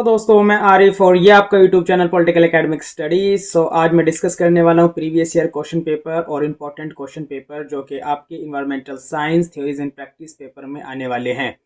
Hello दोस्तों, मैं आरिफ और ये आपका YouTube channel political academic studies. आज मैं डिस्कस करने वाला हूँ प्रीवियस ईयर क्वेश्चन पेपर और इम्पोर्टेंट क्वेश्चन पेपर जो कि आपके environmental science theories and practice paper में आने वाले हैं।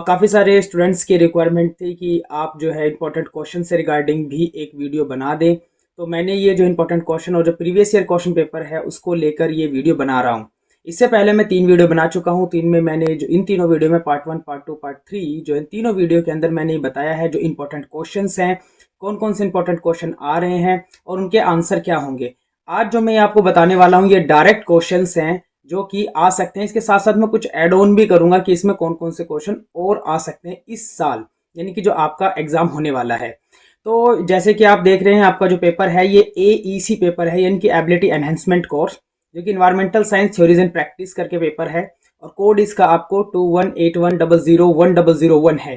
काफ़ी सारे स्टूडेंट्स की रिक्वायरमेंट थी कि आप जो है इम्पोर्टेंट क्वेश्चन से रिगार्डिंग भी एक वीडियो बना दें। तो मैंने ये जो इम्पोर्टेंट क्वेश्चन और जो प्रीवियस ईयर क्वेश्चन पेपर है उसको लेकर ये वीडियो बना रहा हूँ। इससे पहले मैं 3 वीडियो बना चुका हूँ। तीन में मैंने जो इन तीनों वीडियो में पार्ट 1, पार्ट 2, पार्ट 3 जो इन तीनों वीडियो के अंदर मैंने बताया है जो इंपॉर्टेंट क्वेश्चंस हैं, कौन कौन से इंपॉर्टेंट क्वेश्चन आ रहे हैं और उनके आंसर क्या होंगे। आज जो मैं आपको बताने वाला हूँ ये डायरेक्ट क्वेश्चंस हैं जो कि आ सकते हैं। इसके साथ साथ मैं कुछ एड ऑन भी करूंगा कि इसमें कौन कौन से क्वेश्चन और आ सकते हैं इस साल, यानी कि जो आपका एग्जाम होने वाला है। तो जैसे कि आप देख रहे हैं आपका जो पेपर है ये AEC पेपर है, यानी कि एबिलिटी एनहेंसमेंट कोर्स, जो कि environmental science theories and practice करके पेपर है और कोड इसका आपको 2181001001 है।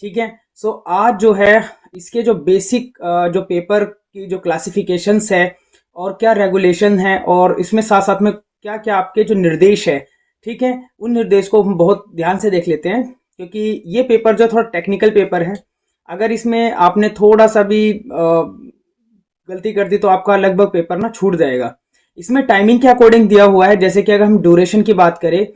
ठीक है। आज जो है इसके जो बेसिक जो पेपर की जो क्लासिफिकेशंस है और क्या रेगुलेशन है और इसमें साथ साथ में क्या क्या आपके जो निर्देश है, ठीक है, उन निर्देश को हम बहुत ध्यान से देख लेते हैं क्योंकि ये पेपर जो थोड़ा टेक्निकल पेपर है। अगर इसमें आपने थोड़ा सा भी गलती कर दी तो आपका लगभग पेपर ना छूट जाएगा। इसमें टाइमिंग के अकॉर्डिंग दिया हुआ है, जैसे कि अगर हम ड्यूरेशन की बात करें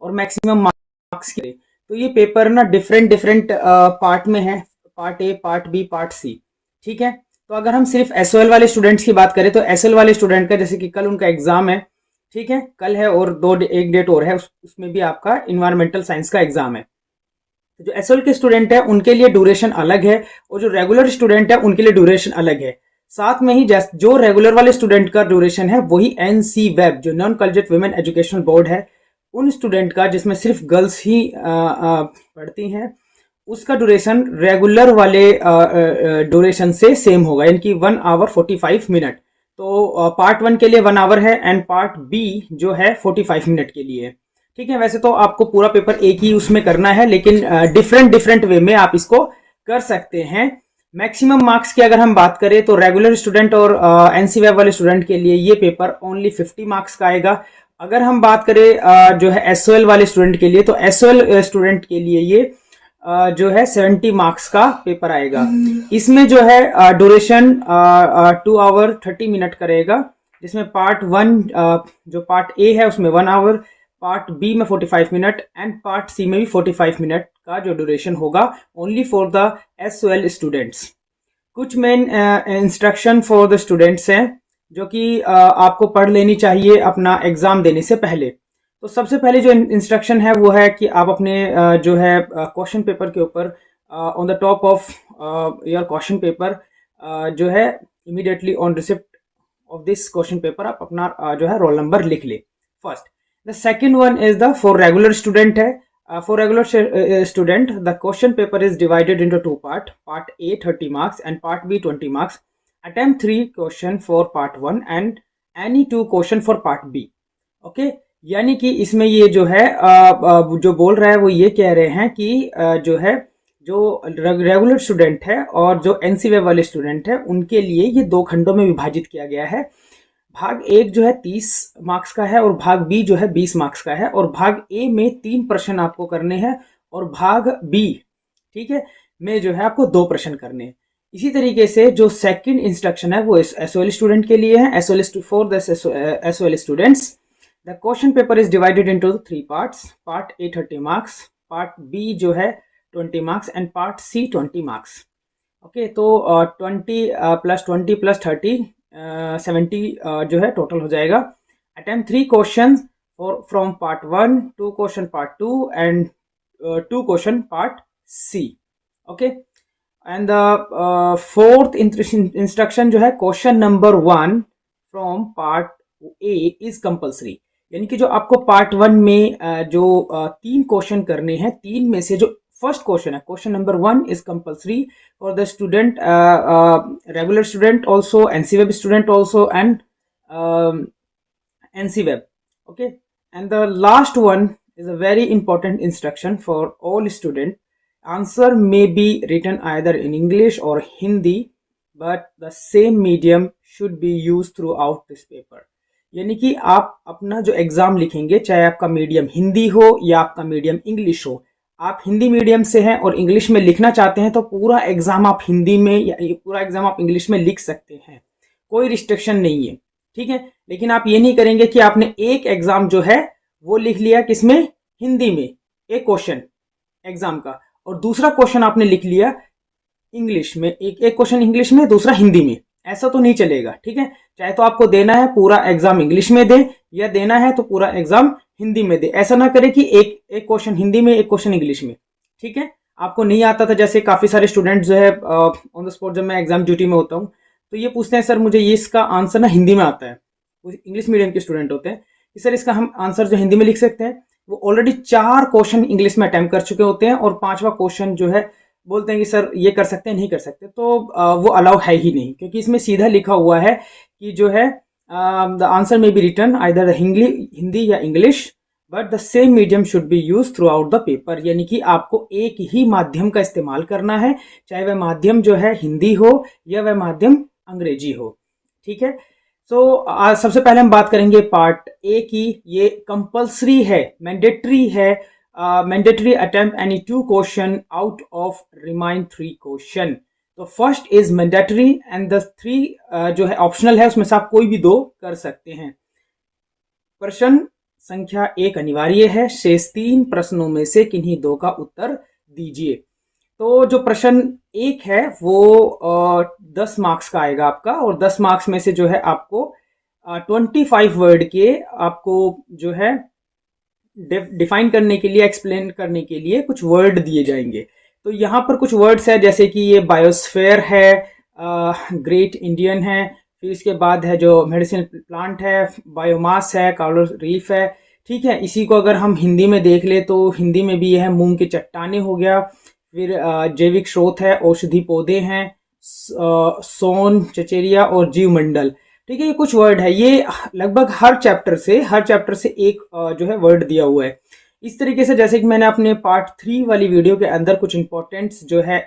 और मैक्सिमम मार्क्स की, तो ये पेपर ना डिफरेंट डिफरेंट पार्ट में है, part A, part B, part C. ठीक है। तो अगर हम सिर्फ SOL वाले स्टूडेंट्स की बात करें तो SOL वाले स्टूडेंट का जैसे कि कल उनका एग्जाम है, ठीक है, कल है और एक डेट और है, उसमें भी आपका इन्वायरमेंटल साइंस का एग्जाम है। तो जो SOL के स्टूडेंट है उनके लिए ड्यूरेशन अलग है और जो रेगुलर स्टूडेंट है उनके लिए ड्यूरेशन अलग है। साथ में ही जो रेगुलर वाले स्टूडेंट का ड्यूरेशन है वही NC वेब जो non collegiate women educational board है, उन स्टूडेंट का जिसमें सिर्फ गर्ल्स ही पढ़ती हैं, उसका ड्यूरेशन रेगुलर वाले ड्यूरेशन से सेम होगा, यानी कि 1 आवर 45 मिनट। तो पार्ट 1 के लिए 1 आवर है एंड पार्ट बी जो है 45 मिनट के लिए। ठीक है। वैसे तो आपको पूरा पेपर एक ही उसमें करना है, लेकिन डिफरेंट डिफरेंट वे में आप इसको कर सकते हैं। मैक्सिमम मार्क्स की अगर हम बात करें तो रेगुलर स्टूडेंट और NC वेब वाले स्टूडेंट के लिए ये पेपर ओनली 50 मार्क्स का आएगा। अगर हम बात करें जो है SOL वाले स्टूडेंट के लिए, तो SOL स्टूडेंट के लिए ये जो है 70 मार्क्स का पेपर आएगा। इसमें जो है ड्यूरेशन 2 आवर 30 मिनट का रहेगा, जिसमें पार्ट 1 जो पार्ट ए है उसमें 1 आवर, पार्ट बी में 45 मिनट एंड पार्ट सी में भी 45 मिनट का जो ड्यूरेशन होगा only for the SOL students. कुछ main instruction for the students हैं जो कि आपको पढ़ लेनी चाहिए अपना एग्जाम देने से पहले। तो सबसे पहले जो इंस्ट्रक्शन है वो है कि आप अपने जो है क्वेश्चन पेपर के ऊपर on the top of your question paper जो है immediately on receipt of this question paper आप अपना जो है रोल नंबर लिख ले first. The second one is the for regular student है। For regular student, the question paper is divided into 2 parts. Part A 30 marks and Part B 20 marks. Attempt 3 question for Part 1 and any 2 question for Part B. Okay? यानी कि इसमें ये जो है जो बोल रहा है वो ये कह रहे हैं कि जो है जो रेगुलर स्टूडेंट है और जो NC वेब वाले स्टूडेंट है उनके लिए ये 2 खंडों में विभाजित किया गया है। भाग 1 जो है 30 मार्क्स का है और भाग बी जो है 20 मार्क्स का है और भाग ए में 3 प्रश्न आपको करने हैं और भाग बी, ठीक है, में जो है आपको 2 प्रश्न करने हैं। इसी तरीके से जो सेकंड इंस्ट्रक्शन है वो SOL स्टूडेंट के लिए है। For the SOL students the question paper is divided into 3 parts. Part A 30 marks, part B जो है 20 marks and part C 20 marks. Okay, तो 20 प्लस 20 प्लस 30 70 जो है टोटल हो जाएगा। Attempt 3 question from part 1, 2 question part 2 and 2 question part C. Okay, and the fourth instruction जो है question number 1 from part A is compulsory, यानी कि जो आपको पार्ट 1 में जो 3 क्वेश्चन करने हैं, 3 में से जो फर्स्ट क्वेश्चन है question number 1 is compulsory for the student, regular student also, NC web student also and NC web. Okay, and the last one is a very important instruction for all student. Answer may be written either in English or Hindi, but the same medium should be used throughout this paper. यानी कि आप अपना जो exam लिखेंगे चाहे आपका medium Hindi हो या आपका मीडियम इंग्लिश हो, आप हिंदी मीडियम से हैं और इंग्लिश में लिखना चाहते हैं तो पूरा एग्जाम आप हिंदी में या पूरा एग्जाम आप इंग्लिश में लिख सकते हैं, कोई रिस्ट्रिक्शन नहीं है, ठीक है। लेकिन आप ये नहीं करेंगे कि आपने एक एग्जाम जो है वो लिख लिया किसमें, हिंदी में, एक क्वेश्चन एग्जाम का, और दूसरा क्वेश्चन आपने लिख लिया इंग्लिश में, एक क्वेश्चन इंग्लिश में दूसरा हिंदी में, ऐसा तो नहीं चलेगा, ठीक है। चाहे तो आपको देना है पूरा एग्जाम इंग्लिश में दे, या देना है तो पूरा एग्जाम हिंदी में दे, ऐसा ना करे कि एक एक क्वेश्चन हिंदी में एक क्वेश्चन इंग्लिश में, ठीक है। आपको नहीं आता था, जैसे काफी सारे स्टूडेंट जो है ऑन द स्पॉट जब मैं एग्जाम ड्यूटी में होता हूँ तो ये पूछते हैं सर मुझे ये इसका आंसर ना हिंदी में आता है, वो इंग्लिश मीडियम के स्टूडेंट होते हैं कि सर इसका हम आंसर जो हिंदी में लिख सकते हैं। वो ऑलरेडी 4 क्वेश्चन इंग्लिश में अटेम्प्ट कर चुके होते हैं और 5वां क्वेश्चन जो है बोलते हैं कि सर ये कर सकते हैं, नहीं कर सकते, तो वो अलाउ है ही नहीं, क्योंकि इसमें सीधा लिखा हुआ है कि जो है द आंसर में बी रिटन आइदर हिंदी या English, but the same medium should be use through out the paper, यानी कि आपको एक ही माध्यम का इस्तेमाल करना है, चाहे वह माध्यम जो है हिंदी हो या वह माध्यम अंग्रेजी हो, ठीक है। तो सबसे पहले हम बात करेंगे पार्ट ए की। ये कंपल्सरी है, मैंडेटरी है, mandatory attempt any 2 question out of remind 3 question. तो first is mandatory and the 3 जो है ऑप्शनल है, उसमें से आप कोई भी 2 कर सकते हैं। प्रश्न संख्या 1 अनिवार्य है, शेष 3 प्रश्नों में से किन्हीं 2 का उत्तर दीजिए। तो जो प्रश्न 1 है वो 10 मार्क्स का आएगा आपका, और 10 मार्क्स में से जो है आपको 25 वर्ड के आपको जो है डिफाइन करने के लिए, एक्सप्लेन करने के लिए कुछ वर्ड दिए जाएंगे। तो यहाँ पर कुछ वर्ड्स है, जैसे कि ये बायोस्फेयर है, ग्रेट इंडियन है, फिर इसके बाद है जो मेडिसिन प्लांट है, बायोमास है, कोरल रीफ है, ठीक है। इसी को अगर हम हिंदी में देख ले तो हिंदी में भी यह है मूंग की चट्टाने हो गया, फिर जैविक स्रोत है, औषधि पौधे हैं, सोन, चचेरिया और जीवमंडल, ठीक है। ये कुछ वर्ड है, ये लगभग हर चैप्टर से एक जो है वर्ड दिया हुआ है। इस तरीके से जैसे कि मैंने अपने पार्ट 3 वाली वीडियो के अंदर कुछ इंपॉर्टेंट्स जो है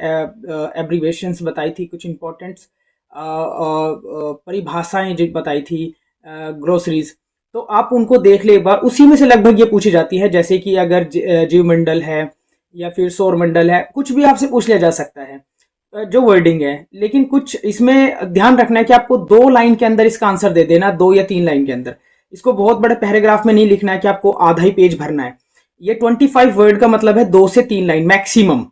एब्रीवेशंस बताई थी, कुछ इंपॉर्टेंट्स परिभाषाएं जो बताई थी, ग्रोसरीज, तो आप उनको देख ले एक बार। उसी में से लगभग ये पूछी जाती है, जैसे कि अगर जीवमंडल है या फिर सौरमंडल है, कुछ भी आपसे पूछ लिया जा सकता है जो वर्डिंग है। लेकिन कुछ इसमें ध्यान रखना है कि आपको 2 लाइन के अंदर इसका आंसर दे देना, 2 या 3 लाइन के अंदर। इसको बहुत बड़े पैराग्राफ में नहीं लिखना है कि आपको आधा ही पेज भरना है। ये 25 वर्ड का मतलब है 2 से 3 लाइन मैक्सिमम।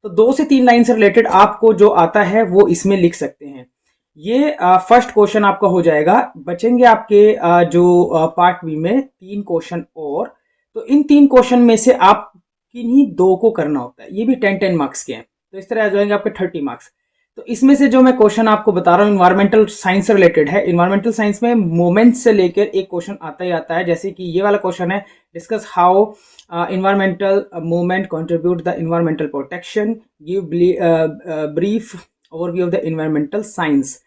तो 2 से 3 लाइन से रिलेटेड आपको जो आता है वो इसमें लिख सकते हैं। ये फर्स्ट क्वेश्चन आपका हो जाएगा। बचेंगे आपके जो पार्ट बी में 3 क्वेश्चन और। तो इन 3 क्वेश्चन में से आप किन्हीं 2 को करना होता है, ये भी 10-10 मार्क्स के हैं, तो इस तरह आ जाएंगे आपके 30 मार्क्स। तो इसमें से जो मैं क्वेश्चन आपको बता रहा हूँ इन्वायरमेंटल साइंस से रिलेटेड है। इन्वायरमेंटल साइंस में मोमेंट्स से लेकर एक क्वेश्चन आता ही आता है, जैसे कि ये वाला क्वेश्चन है, discuss how environmental movement contribute the environmental protection, give brief overview of the environmental science,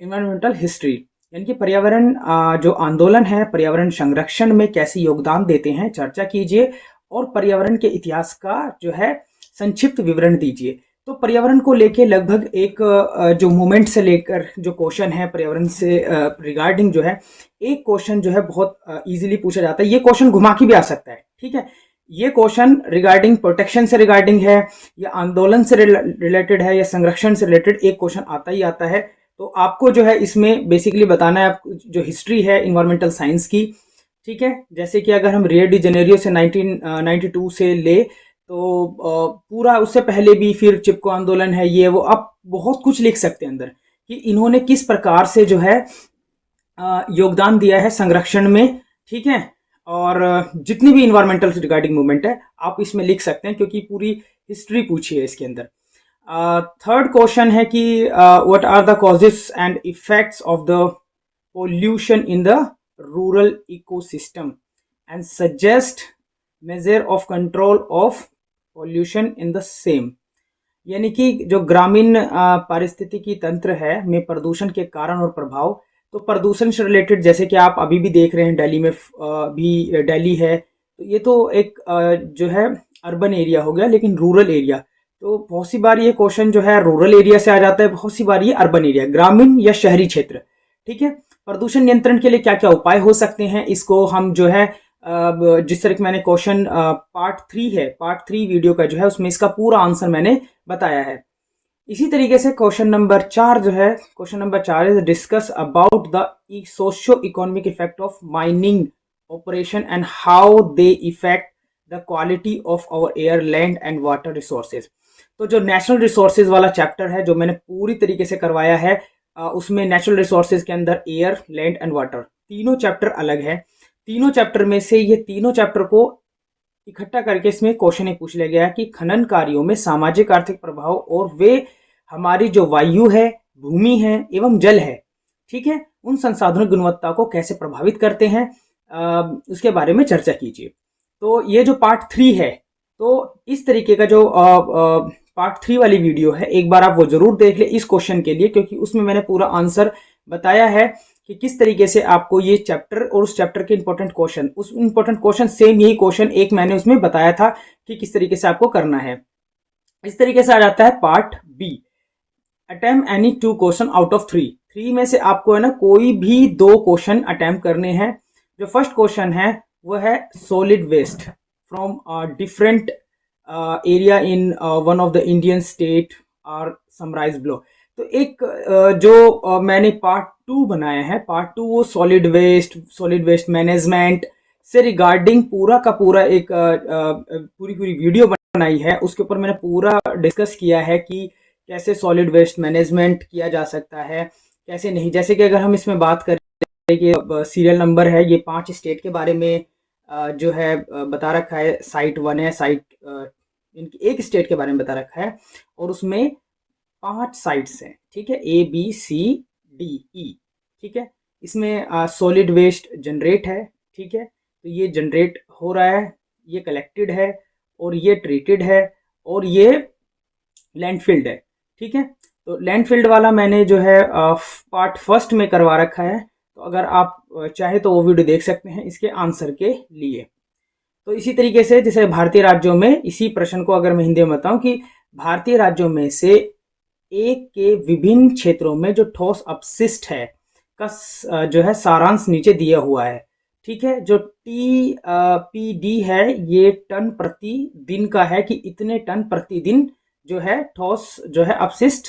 environmental history, यानी कि पर्यावरण जो आंदोलन है पर्यावरण संरक्षण में कैसे योगदान देते हैं चर्चा कीजिए, और पर्यावरण के इतिहास का जो है संक्षिप्त विवरण दीजिए। तो पर्यावरण को लेके लगभग एक जो मूवमेंट से लेकर जो क्वेश्चन है पर्यावरण से रिगार्डिंग जो है, एक क्वेश्चन जो है बहुत इजीली पूछा जाता है। ये क्वेश्चन घुमा के भी आ सकता है, ठीक है। ये क्वेश्चन रिगार्डिंग प्रोटेक्शन से रिगार्डिंग है, या आंदोलन से रिलेटेड है, या संरक्षण से रिलेटेड एक क्वेश्चन आता ही आता है। तो आपको जो है इसमें बेसिकली बताना है जो हिस्ट्री है इन्वायरमेंटल साइंस की, ठीक है। जैसे कि अगर हम रियो डी जेनेरियो से 1992 से ले तो पूरा उससे पहले भी, फिर चिपको आंदोलन है, ये वो, आप बहुत कुछ लिख सकते हैं अंदर कि इन्होंने किस प्रकार से जो है योगदान दिया है संरक्षण में, ठीक है। और जितनी भी इन्वायरमेंटल रिगार्डिंग मूवमेंट है आप इसमें लिख सकते हैं, क्योंकि पूरी हिस्ट्री पूछी है इसके अंदर। थर्ड क्वेश्चन है कि what are the causes and effects of the pollution in the rural ecosystem and suggest measure of control of pollution in the same, यानी कि जो ग्रामीण पारिस्थितिकी तंत्र है में प्रदूषण के कारण और प्रभाव। तो प्रदूषण से रिलेटेड जैसे कि आप अभी भी देख रहे हैं दिल्ली में भी, दिल्ली है तो ये तो एक जो है अर्बन एरिया हो गया, लेकिन रूरल एरिया, तो बहुत सी बार ये क्वेश्चन जो है रूरल एरिया से आ जाता है, बहुत सी बार ये अर्बन एरिया, ग्रामीण या शहरी क्षेत्र, ठीक है। प्रदूषण नियंत्रण के लिए क्या क्या उपाय हो सकते हैं, इसको हम जो है जिस तरह की मैंने क्वेश्चन पार्ट 3 वीडियो का जो है उसमें इसका पूरा आंसर मैंने बताया है। इसी तरीके से question number 4 is discuss about the socio economic effect of mining operation and how they affect the quality of our air, land and water resources. तो जो नेचुरल रिसोर्सेज वाला चैप्टर है जो मैंने पूरी तरीके से करवाया है, उसमें नेचुरल रिसोर्सेज के अंदर एयर, लैंड एंड वाटर तीनों चैप्टर अलग है। तीनों चैप्टर में से ये तीनों चैप्टर को इकट्ठा करके इसमें क्वेश्चन एक पूछ लिया गया कि खनन कार्यों में सामाजिक आर्थिक प्रभाव और वे हमारी जो वायु है, भूमि है एवं जल है, ठीक है, उन संसाधनों की गुणवत्ता को कैसे प्रभावित करते हैं, उसके बारे में चर्चा कीजिए। तो ये जो पार्ट 3 है, तो इस तरीके का जो पार्ट 3 वाली वीडियो है, एक बार आप वो जरूर देख ले इस क्वेश्चन के लिए, क्योंकि उसमें मैंने पूरा आंसर बताया है कि किस तरीके से आपको ये चैप्टर और उस चैप्टर के इंपॉर्टेंट क्वेश्चन सेम यही क्वेश्चन एक मैंने उसमें बताया था कि किस तरीके से आपको करना है। इस तरीके से आ जाता है part 2, attempt any 2 question out of 3 में से आपको है ना कोई भी 2 क्वेश्चन अटेम्प्ट करने हैं। जो फर्स्ट क्वेश्चन है वो है solid waste from different area in one of the Indian state are summarise below. तो एक जो मैंने पार्ट 2 बनाया है, पार्ट 2 वो सॉलिड वेस्ट मैनेजमेंट से रिगार्डिंग पूरा का पूरा एक पूरी वीडियो बनाई है। उसके ऊपर मैंने पूरा डिस्कस किया है कि कैसे सॉलिड वेस्ट मैनेजमेंट किया जा सकता है, कैसे नहीं। जैसे कि अगर हम इसमें बात करें कि सीरियल नंबर है, ये 5 स्टेट के बारे में जो है बता रखा है। साइट 1 है, इनकी एक स्टेट के बारे में बता रखा है और उसमें 5 साइट्स हैं, ठीक है, ABCDE, ठीक है। इसमें सॉलिड वेस्ट जनरेट है, ठीक है, तो ये जनरेट हो रहा है, ये कलेक्टेड है और ये ट्रीटेड है और ये लैंडफिल्ड है, ठीक है। तो लैंडफिल्ड वाला मैंने जो है पार्ट 1 में करवा रखा है, तो अगर आप चाहे तो वो वीडियो देख सकते हैं इसके आंसर के लिए। तो इसी तरीके से जैसे भारतीय राज्यों में, इसी प्रश्न को अगर मैं हिंदी में बताऊं कि भारतीय राज्यों में से एक के विभिन्न क्षेत्रों में जो ठोस अपशिष्ट है का जो है सारांश नीचे दिया हुआ है, ठीक है। जो TPD है ये टन प्रति दिन का है कि इतने टन प्रति दिन जो है ठोस जो है अपशिष्ट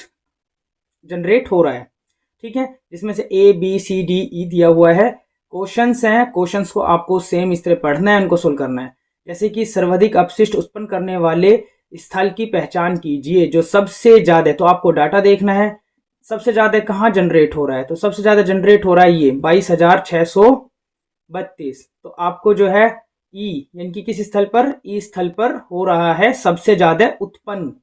जनरेट हो रहा है, ठीक है, जिसमें से ABCDE दिया हुआ है। क्वेश्चंस हैं, क्वेश्चंस को आपको सेम इस तरह पढ़ना है, उनको सोल्व करना है। जैसे कि सर्वाधिक अपशिष्ट उत्पन्न करने वाले स्थल की पहचान कीजिए जो सबसे ज्यादा, तो आपको डाटा देखना है सबसे ज्यादा कहाँ जनरेट हो रहा है। तो सबसे ज्यादा जनरेट हो रहा है ये 22,632। तो आपको जो है यानी कि किस स्थल पर, ई स्थल पर हो रहा है सबसे ज्यादा उत्पन्न,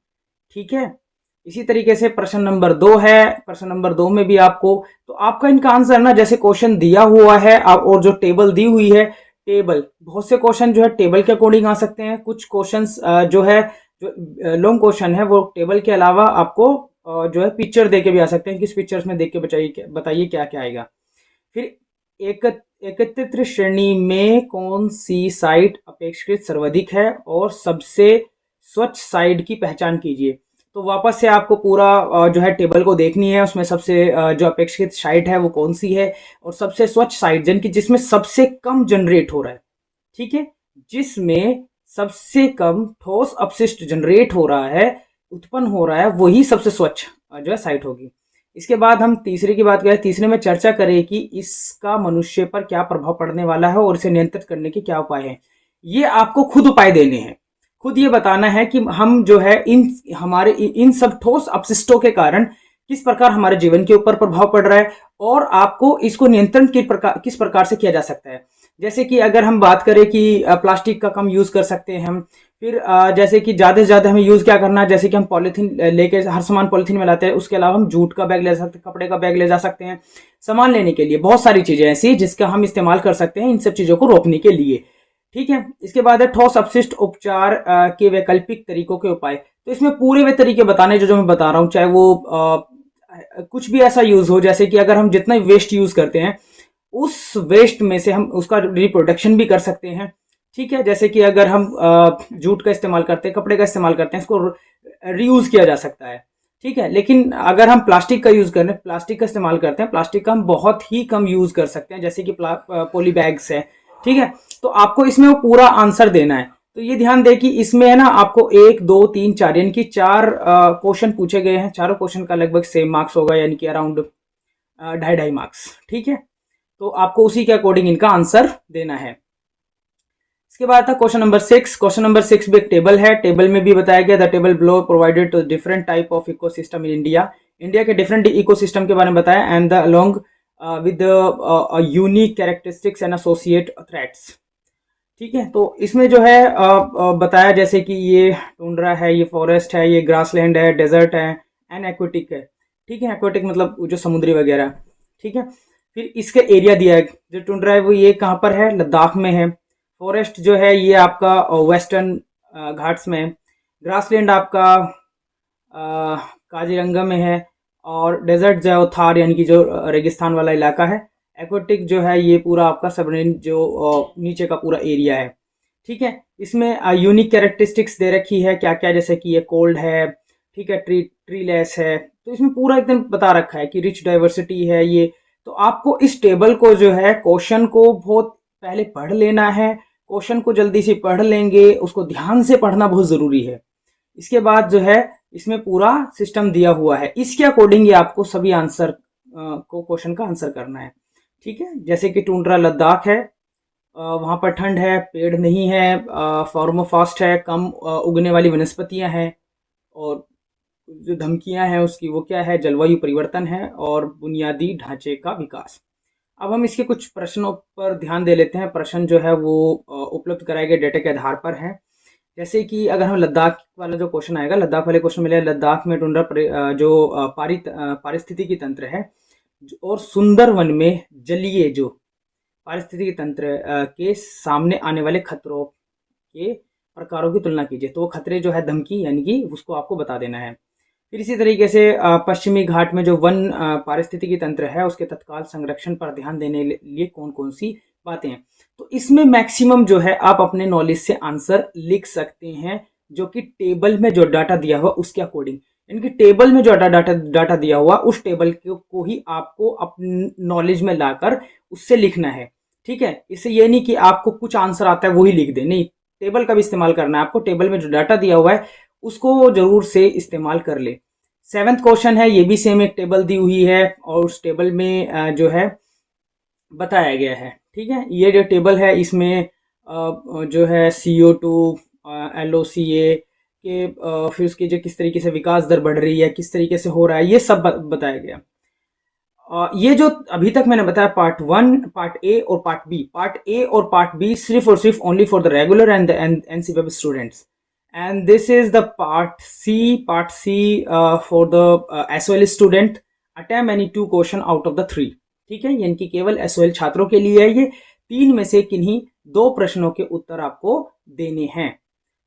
ठीक है। इसी तरीके से प्रश्न नंबर 2 है, प्रश्न नंबर 2 में भी आपको, तो आपका इनका आंसर ना जैसे क्वेश्चन दिया हुआ है और जो टेबल दी हुई है, टेबल, बहुत से क्वेश्चन जो है टेबल के अकॉर्डिंग आ सकते हैं। कुछ क्वेश्चंस जो है जो लॉन्ग क्वेश्चन है वो टेबल के अलावा आपको जो है पिक्चर दे के भी आ सकते हैं, किस पिक्चर्स में देख के बताइए क्या क्या आएगा। फिर एकत्रित श्रेणी में कौन सी साइट अपेक्षाकृत सर्वाधिक है और सबसे स्वच्छ साइट की पहचान कीजिए। तो वापस से आपको पूरा जो है टेबल को देखनी है, उसमें सबसे जो अपेक्षित साइट है वो कौन सी है और सबसे स्वच्छ साइट जिसमें सबसे कम जनरेट हो रहा है, ठीक है, जिसमें सबसे कम ठोस अपशिष्ट जनरेट हो रहा है, उत्पन्न हो रहा है, वही सबसे स्वच्छ जो है साइट होगी। इसके बाद हम तीसरे की बात करें, तीसरे में चर्चा करें कि इसका मनुष्य पर क्या प्रभाव पड़ने वाला है और इसे नियंत्रित करने के क्या उपाय हैं। ये आपको खुद उपाय देने हैं, खुद ये बताना है कि हम जो है इन सब ठोस अपशिष्टों के कारण किस प्रकार हमारे जीवन के ऊपर प्रभाव पड़ रहा है और आपको इसको नियंत्रण किस प्रकार से किया जा सकता है। जैसे कि अगर हम बात करें कि प्लास्टिक का कम यूज कर सकते हैं हम, फिर जैसे कि ज्यादा से ज्यादा हमें यूज क्या करना है, जैसे कि हम पॉलिथीन लेके हर सामान पॉलिथीन में लाते हैं, उसके अलावा हम जूट का बैग ले सकते हैं, कपड़े का बैग ले जा सकते हैं सामान लेने के लिए। बहुत सारी चीजें ऐसी जिसका हम इस्तेमाल कर सकते हैं इन सब चीजों को रोकने के लिए, ठीक है। इसके बाद है ठोस अपशिष्ट उपचार के वैकल्पिक तरीकों के उपाय। तो इसमें पूरे वे तरीके बताने जो मैं बता रहा हूँ, चाहे वो कुछ भी ऐसा यूज हो, जैसे कि अगर हम जितना वेस्ट यूज करते हैं उस वेस्ट में से हम उसका रिप्रोडक्शन भी कर सकते हैं, ठीक है। जैसे कि अगर हम जूट का इस्तेमाल करते हैं, कपड़े का इस्तेमाल करते हैं, इसको रीयूज किया जा सकता है, ठीक है। लेकिन अगर हम प्लास्टिक का यूज प्लास्टिक का इस्तेमाल करते हैं, प्लास्टिक का हम बहुत ही कम यूज कर सकते हैं, जैसे कि पॉली बैग्स है, ठीक है। तो आपको इसमें वो पूरा आंसर देना है। तो ये ध्यान दें कि इसमें है ना आपको 1 2 3 4 यानी कि 4 क्वेश्चन पूछे गए हैं। चारों क्वेश्चन का लगभग सेम मार्क्स होगा, यानी कि अराउंड 2.5 मार्क्स। ठीक है, तो आपको उसी के अकॉर्डिंग इनका आंसर देना है। इसके बाद था क्वेश्चन नंबर 6। क्वेश्चन नंबर 6 भी एक टेबल है। टेबल में भी बताया गया, the table below provided two different type of ecosystem in India. India के डिफरेंट इकोसिस्टम के बारे में बताया, and the along with unique characteristics and associate threats. ठीक है, तो इसमें जो है बताया जैसे कि ये टुंड्रा है, ये फॉरेस्ट है, ये ग्रासलैंड है, डेजर्ट है, एंड एक्वेटिक है। ठीक है, एक्वेटिक मतलब जो समुद्री वगैरह। ठीक है, फिर इसका एरिया दिया है। जो टुंड्रा है वो ये कहाँ पर है, लद्दाख में है। फॉरेस्ट जो है ये आपका वेस्टर्न घाट्स में है। ग्रासलैंड आपका काजीरंगा में है। और डेजर्ट जो है वो थार यानी कि जो रेगिस्तान वाला इलाका है। एक्वेटिक जो है ये पूरा आपका सबमरीन जो नीचे का पूरा एरिया है। ठीक है, इसमें यूनिक कैरेक्टरिस्टिक्स दे रखी है क्या क्या, जैसे कि ये कोल्ड है, ठीक है, ट्री लेस है। तो इसमें पूरा एकदम बता रखा है कि रिच डाइवर्सिटी है ये। तो आपको इस टेबल को जो है क्वेश्चन को बहुत पहले पढ़ लेना है। क्वेश्चन को जल्दी से पढ़ लेंगे, उसको ध्यान से पढ़ना बहुत ज़रूरी है। इसके बाद जो है इसमें पूरा सिस्टम दिया हुआ है, इसके अकॉर्डिंग ही आपको सभी आंसर को क्वेश्चन का आंसर करना है। ठीक है, जैसे कि टुंड्रा लद्दाख है, वहाँ पर ठंड है, पेड़ नहीं है, फॉर्मोफास्ट है, कम उगने वाली वनस्पतियाँ हैं, और जो धमकियाँ हैं उसकी वो क्या है, जलवायु परिवर्तन है, और बुनियादी ढांचे का विकास। अब हम इसके कुछ प्रश्नों पर ध्यान दे लेते हैं। प्रश्न जो है वो उपलब्ध कराए गए डेटा के आधार पर है। जैसे कि अगर हम लद्दाख वाला जो क्वेश्चन आएगा, लद्दाख वाले क्वेश्चन में लद्दाख में टुंड्रा जो पारिस्थितिकी तंत्र है और सुंदर वन में जलीय जो पारिस्थितिकी तंत्र के सामने आने वाले खतरों के प्रकारों की तुलना कीजिए। तो वो खतरे जो है धमकी यानी कि उसको आपको बता देना है। फिर इसी तरीके से पश्चिमी घाट में जो वन पारिस्थितिकी तंत्र है उसके तत्काल संरक्षण पर ध्यान देने लिए कौन कौन सी बातें हैं। तो इसमें मैक्सिमम जो है आप अपने नॉलेज से आंसर लिख सकते हैं, जो कि टेबल में जो डाटा दिया हुआ उसके अकॉर्डिंग। इनकी टेबल में जो डाटा दिया हुआ उस टेबल को ही आपको अपने नॉलेज में लाकर उससे लिखना है। ठीक है, इससे ये नहीं कि आपको कुछ आंसर आता है वही लिख दे, नहीं, टेबल का भी इस्तेमाल करना है आपको। टेबल में जो डाटा दिया हुआ है उसको जरूर से इस्तेमाल कर ले। 7th क्वेश्चन है, ये भी सेम एक टेबल दी हुई है और उस टेबल में जो है बताया गया है। ठीक है, ये जो टेबल है इसमें जो है CO2, LOCA के फिर उसकी जो किस तरीके से विकास दर बढ़ रही है, किस तरीके से हो रहा है, ये सब बताया गया। ये जो अभी तक मैंने बताया पार्ट 1, पार्ट ए और पार्ट बी। पार्ट ए और पार्ट बी सिर्फ और सिर्फ only for the regular and NC web students, and this is the part C for the SOL student. Attempt any 2 question out of the 3। ठीक है, यानी कि केवल SOL छात्रों के लिए है ये। 3 में से किन्हीं 2 प्रश्नों के उत्तर आपको देने हैं।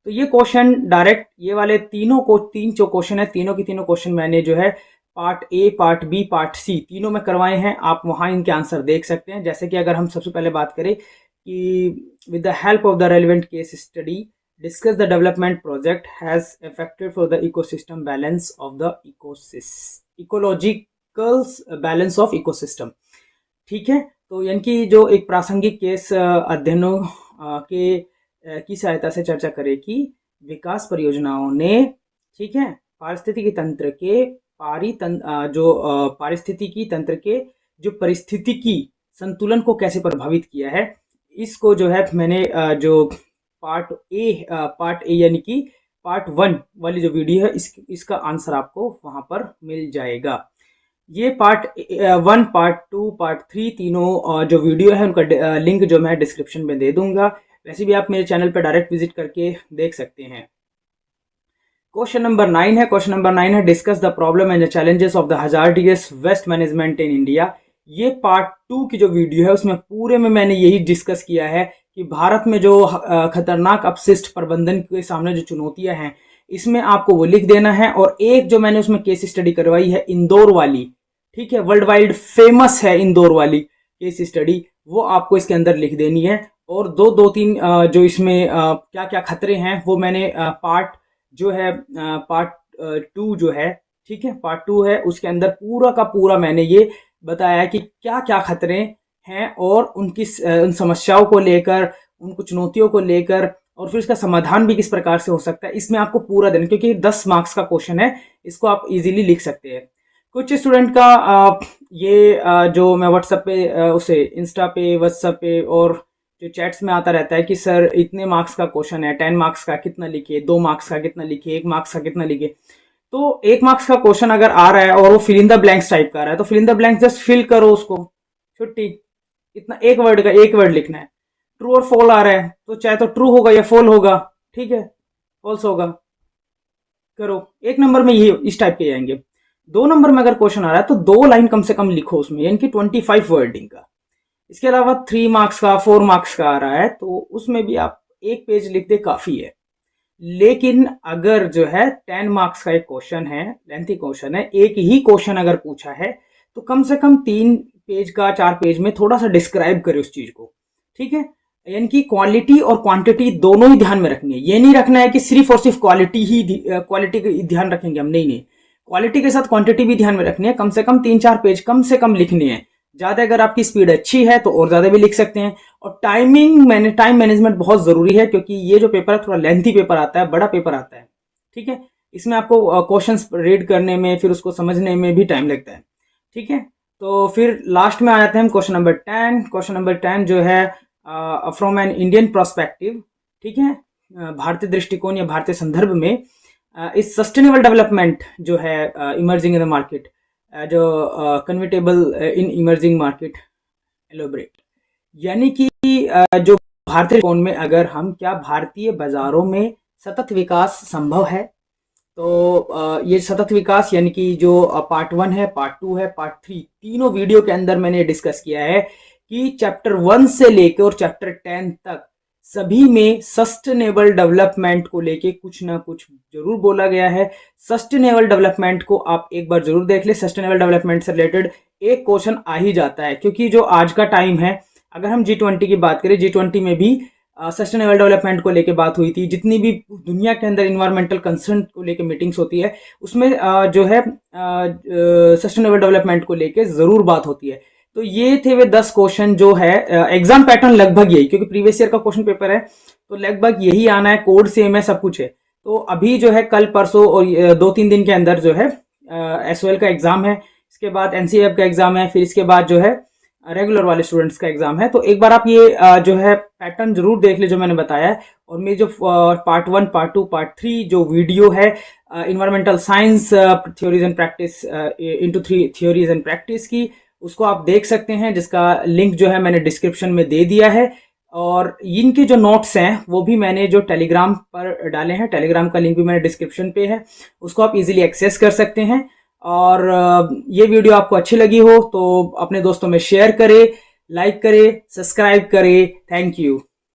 तो ये क्वेश्चन डायरेक्ट ये वाले तीन जो क्वेश्चन है, तीनों के तीनों क्वेश्चन मैंने जो है part A, part B, part C तीनों में करवाए हैं। आप वहाँ इनके आंसर देख सकते हैं। जैसे कि अगर हम सबसे पहले बात करें कि with the help of the relevant case study discuss the development project has affected for the ecosystem balance of the ecological balance of ecosystem. ठीक है, तो यानी कि जो एक प्रासंगिक केस अध्ययनों की सहायता से चर्चा करें कि विकास परियोजनाओं ने, ठीक है, पारिस्थितिकी तंत्र के पारिस्थितिकी तंत्र के जो परिस्थितिकी संतुलन को कैसे प्रभावित किया है। इसको जो है मैंने जो पार्ट ए यानी कि पार्ट 1 वाली जो वीडियो है इसका आंसर आपको वहां पर मिल जाएगा। ये पार्ट 1, पार्ट 2, पार्ट 3 तीनों जो वीडियो है उनका लिंक जो मैं डिस्क्रिप्शन में दे दूंगा। वैसे भी आप मेरे चैनल पर डायरेक्ट विजिट करके देख सकते हैं। क्वेश्चन नंबर 9 है। क्वेश्चन नंबर 9 है, discuss the problem and the challenges of the hazardous waste management in India. ये पार्ट 2 की जो वीडियो है उसमें पूरे में मैंने यही डिस्कस किया है कि भारत में जो खतरनाक अपशिष्ट प्रबंधन के सामने जो चुनौतियां हैं इसमें आपको वो लिख देना है। और एक जो मैंने उसमें केस स्टडी करवाई है इंदौर वाली, ठीक है, वर्ल्ड वाइड फेमस है इंदौर वाली केस स्टडी, वो आपको इसके अंदर लिख देनी है। और दो तीन जो इसमें क्या क्या खतरे हैं वो मैंने पार्ट 2 जो है, ठीक है, पार्ट 2 है उसके अंदर पूरा का पूरा मैंने ये बताया कि क्या क्या खतरे हैं और उनकी उन समस्याओं को लेकर, उन चुनौतियों को लेकर, और फिर इसका समाधान भी किस प्रकार से हो सकता है, इसमें आपको पूरा देना, क्योंकि 10 मार्क्स का क्वेश्चन है, इसको आप इजीली लिख सकते हैं। कुछ स्टूडेंट का जो मैं व्हाट्सएप पे उसे इंस्टा पे, व्हाट्सएप पे और जो चैट्स में आता रहता है कि सर इतने मार्क्स का क्वेश्चन है, 10 मार्क्स का कितना लिखे, 2 मार्क्स का कितना लिखे, 1 मार्क्स का कितना लिखे। तो 1 मार्क्स का क्वेश्चन अगर आ रहा है और वो fill in the blanks type का आ रहा है, तो fill in the blanks just fill करो उसको, छुट्टी। इतना एक वर्ड का एक वर्ड लिखना है। ट्रू और फॉल आ रहा है तो चाहे तो ट्रू होगा या फॉल होगा, ठीक है, फॉल्स होगा, करो। 1 नंबर में ये इस टाइप के आएंगे। 2 नंबर में अगर क्वेश्चन आ रहा है तो 2 लाइन कम से कम लिखो उसमें, यानी कि 25 वर्डिंग का। इसके अलावा 3 मार्क्स का, 4 मार्क्स का आ रहा है तो उसमें भी आप 1 पेज लिख दे काफी है। लेकिन अगर जो है 10 मार्क्स का एक क्वेश्चन है, लेंथी क्वेश्चन है, एक ही क्वेश्चन अगर पूछा है तो कम से कम 3 पेज का, 4 पेज में थोड़ा सा डिस्क्राइब करे उस चीज को, ठीक है। यानी कि क्वालिटी और क्वांटिटी दोनों ही ध्यान में रखनी है। ये नहीं रखना है कि सिर्फ और सिर्फ क्वालिटी का ध्यान रखेंगे हम, नहीं, क्वालिटी के साथ क्वांटिटी भी ध्यान में रखनी है। कम से कम 3-4 पेज कम से कम लिखने हैं। ज्यादा अगर आपकी स्पीड अच्छी है तो और ज्यादा भी लिख सकते हैं। और टाइम मैनेजमेंट बहुत जरूरी है, क्योंकि ये जो पेपर है थोड़ा लेंथी पेपर आता है, बड़ा पेपर आता है, ठीक है। इसमें आपको क्वेश्चंस रीड करने में, फिर उसको समझने में भी टाइम लगता है, ठीक है। तो फिर लास्ट में आ जाते हैं हम क्वेश्चन नंबर 10। क्वेश्चन नंबर 10 जो है फ्रॉम एन इंडियन पर्सपेक्टिव, ठीक है, भारतीय दृष्टिकोण या भारतीय संदर्भ में, इस सस्टेनेबल डेवलपमेंट जो है इमर्जिंग इन द मार्केट, जो convertible in emerging market elaborate, यानी कि जो भारतीय दृष्टिकोण में अगर हम, क्या भारतीय बाजारों में सतत विकास संभव है। तो ये सतत विकास यानी कि जो पार्ट 1 है, पार्ट 2 है, पार्ट 3, तीनों वीडियो के अंदर मैंने डिस्कस किया है कि चैप्टर 1 से लेकर और चैप्टर 10 तक सभी में सस्टेनेबल डेवलपमेंट को लेके कुछ ना कुछ जरूर बोला गया है। सस्टेनेबल डेवलपमेंट को आप एक बार जरूर देख ले। सस्टेनेबल डेवलपमेंट से रिलेटेड एक क्वेश्चन आ ही जाता है, क्योंकि जो आज का टाइम है, अगर हम G20 की बात करें, G20 में भी सस्टेनेबल डेवलपमेंट को लेके बात हुई थी। जितनी भी दुनिया के अंदर इन्वायरमेंटल कंसर्न को लेके मीटिंग्स होती है, उसमें जो है सस्टेनेबल डेवलपमेंट को लेके जरूर बात होती है। तो ये थे वे 10 क्वेश्चन जो है। एग्जाम पैटर्न लगभग यही, क्योंकि प्रीवियस ईयर का क्वेश्चन पेपर है तो लगभग यही आना है, कोड सेम है, सब कुछ है। तो अभी जो है कल परसों और 2-3 दिन के अंदर जो है SOL का एग्जाम है, इसके बाद NCF का एग्जाम है, फिर इसके बाद जो है रेगुलर वाले स्टूडेंट्स का एग्जाम है। तो एक बार आप ये जो है पैटर्न जरूर देख ले जो मैंने बताया है। और मेरी जो पार्ट 1, पार्ट 2, पार्ट 3 जो वीडियो है environmental science theories and practice into 3 theories and practice की, उसको आप देख सकते हैं, जिसका लिंक जो है मैंने डिस्क्रिप्शन में दे दिया है। और इनके जो नोट्स हैं वो भी मैंने जो टेलीग्राम पर डाले हैं, टेलीग्राम का लिंक भी मैंने डिस्क्रिप्शन पे है, उसको आप इजीली एक्सेस कर सकते हैं। और ये वीडियो आपको अच्छी लगी हो तो अपने दोस्तों में शेयर करें, लाइक करें, सब्सक्राइब करें। Thank you.